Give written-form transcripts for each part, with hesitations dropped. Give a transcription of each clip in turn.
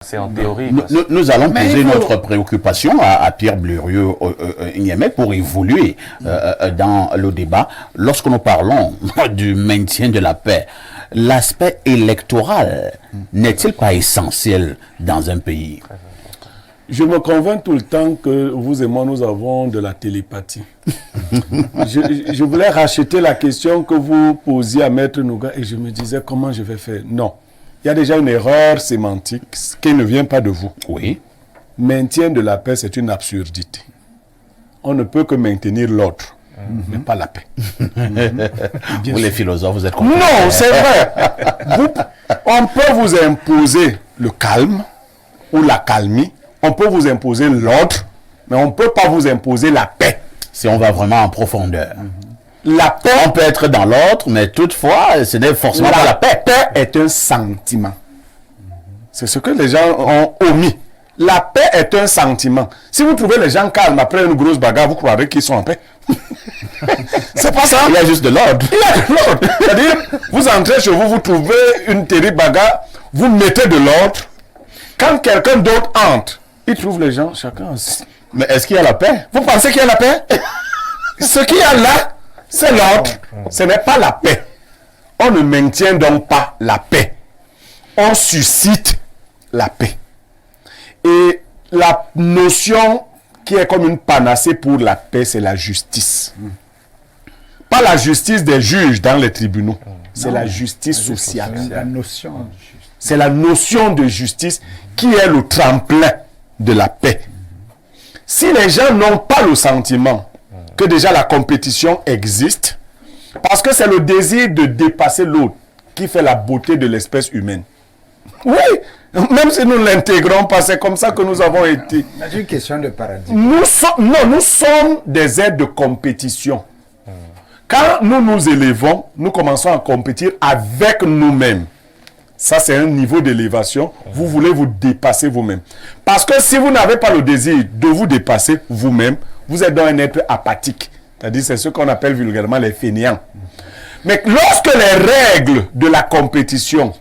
C'est en théorie. Nous allons poser notre préoccupation à Pierre Bleriot-Niémec pour évoluer dans le débat. Lorsque nous parlons du maintien de la paix, l'aspect électoral n'est-il pas essentiel dans un pays? Je me convainc tout le temps que vous et moi, nous avons de la télépathie. je voulais racheter la question que vous posiez à Maître Nouga et je me disais comment je vais faire. Non. Il y a déjà une erreur sémantique qui ne vient pas de vous. Oui. Maintien de la paix, c'est une absurdité. On ne peut que maintenir l'ordre, mais pas la paix. Vous les philosophes, vous êtes contre. Non, c'est vrai. On peut vous imposer le calme ou la calmie. On peut vous imposer l'ordre, mais on ne peut pas vous imposer la paix. Si on va vraiment en profondeur. La paix, on peut être dans l'autre, mais toutefois, ce n'est forcément pas la paix. La paix est un sentiment. C'est ce que les gens ont omis. La paix est un sentiment. Si vous trouvez les gens calmes après une grosse bagarre, vous croirez qu'ils sont en paix. C'est pas ça. Il y a juste de l'ordre. Il y a de l'ordre. C'est-à-dire, vous entrez chez vous, vous trouvez une terrible bagarre, vous mettez de l'ordre. Quand quelqu'un d'autre entre, il trouve les gens, chacun aussi. Mais est-ce qu'il y a la paix? Vous pensez qu'il y a la paix? Ce qu'il y a là, c'est l'ordre. Ce n'est pas la paix. On ne maintient donc pas la paix. On suscite la paix. Et la notion qui est comme une panacée pour la paix, c'est la justice. Pas la justice des juges dans les tribunaux. C'est la justice sociale. C'est la notion de justice qui est le tremplin de la paix. Si les gens n'ont pas le sentiment que déjà la compétition existe, parce que c'est le désir de dépasser l'autre qui fait la beauté de l'espèce humaine. Oui, même si nous ne l'intégrons pas, c'est comme ça que nous avons été. C'est une question de paradigme. Nous sommes des êtres de compétition. Quand nous nous élevons, nous commençons à compétir avec nous-mêmes. Ça, c'est un niveau d'élévation. Vous voulez vous dépasser vous-même. Parce que si vous n'avez pas le désir de vous dépasser vous-même, vous êtes dans un être apathique. C'est-à-dire, c'est ce qu'on appelle vulgairement les fainéants. Mais lorsque les règles de la compétition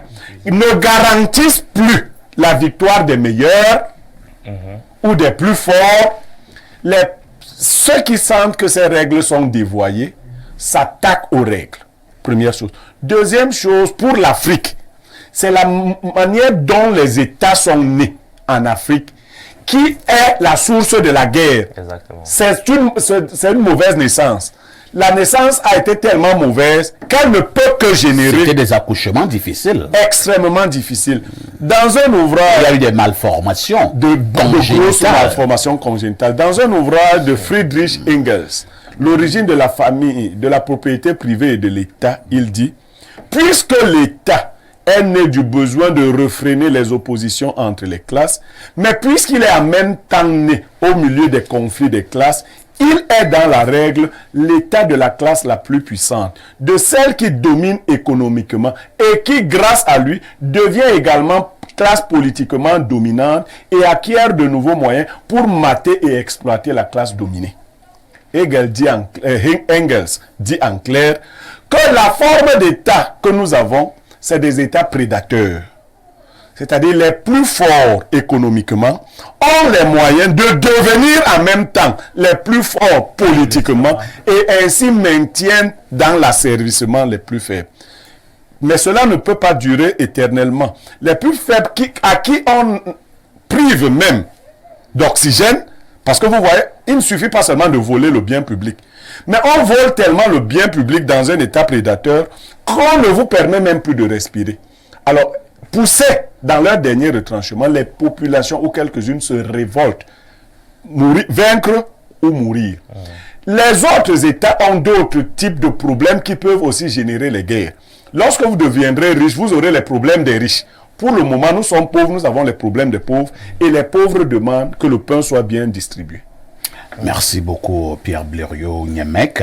ne garantissent plus la victoire des meilleurs ou des plus forts, ceux qui sentent que ces règles sont dévoyées s'attaquent aux règles. Première chose. Deuxième chose, pour l'Afrique, c'est la manière dont les États sont nés en Afrique qui est la source de la guerre. C'est une mauvaise naissance. La naissance a été tellement mauvaise qu'elle ne peut que générer... C'était des accouchements difficiles. Extrêmement difficiles. Dans un ouvrage... Il y a eu des malformations. De grosses malformations congénitales. Dans un ouvrage de Friedrich Engels, L'origine de la famille, de la propriété privée et de l'État, il dit, puisque l'État est né du besoin de refréner les oppositions entre les classes, mais puisqu'il est en même temps né au milieu des conflits des classes, il est dans la règle l'état de la classe la plus puissante, de celle qui domine économiquement et qui, grâce à lui, devient également classe politiquement dominante et acquiert de nouveaux moyens pour mater et exploiter la classe dominée. Engels dit en clair que la forme d'état que nous avons, c'est des états prédateurs. C'est-à-dire les plus forts économiquement ont les moyens de devenir en même temps les plus forts politiquement et ainsi maintiennent dans l'asservissement les plus faibles. Mais cela ne peut pas durer éternellement. Les plus faibles à qui on prive même d'oxygène, parce que vous voyez, il ne suffit pas seulement de voler le bien public. Mais on vole tellement le bien public dans un état prédateur qu'on ne vous permet même plus de respirer. Alors, poussés dans leur dernier retranchement, les populations ou quelques-unes se révoltent. Vaincre ou mourir. Les autres États ont d'autres types de problèmes qui peuvent aussi générer les guerres. Lorsque vous deviendrez riche, vous aurez les problèmes des riches. Pour le moment, nous sommes pauvres, nous avons les problèmes des pauvres et les pauvres demandent que le pain soit bien distribué. Merci beaucoup, Pierre Bleriot-Niémec.